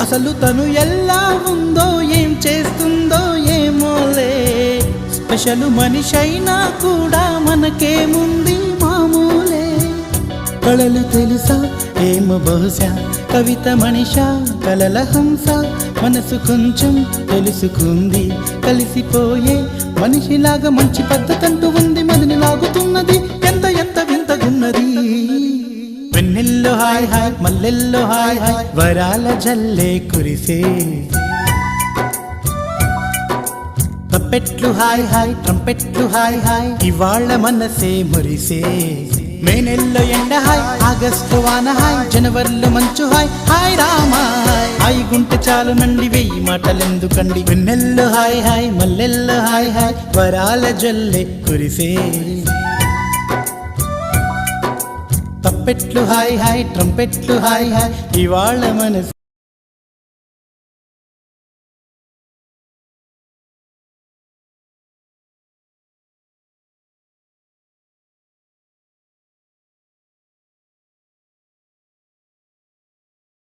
అసలు తను ఎలా ఉందో ఏం చేస్తుందో ఏమోలే, స్పెషల్ మనిషైనా కూడా మనకేముంది మామూలే. కళలు తెలుసా ఏమో బహుశా, కవిత మనిషా కలల హంస, మనసు కొంచెం తెలుసుకుంది కలిసిపోయే మనిషిలాగా, మంచి పద్ధతంటూ ఉంది మదిని లాగుతున్నది, ఎంత ఎంత వింతగున్నది. వెన్నెల్లో హాయ్ హాయ్ మల్లెల్లో హాయ్ హాయ్, వరాల జల్లే కురిసే. తప్పెట్లు హాయ్ హాయ్ ట్రంపెట్లు హాయ్ హాయ్, ఇవాళ మనసే మురిసే. మే నెల్లో ఎండ హాయ్, ఆగస్టు వాన హాయ్, జనవరిలో మంచు హాయ్, హాయ్ రామా హాయ్ గుంటె చాలు నండి వెయ్యి మాటలెందుకండి. వెన్నెల్లో హాయ్ హాయ్ మల్లెల్లో హాయ్ హాయ్, వరాల జల్లే కురిసే. తప్పెట్లు హాయ్ హాయ్ ట్రంపెట్లు హాయ్ హాయ్, ఇవాళ మనసు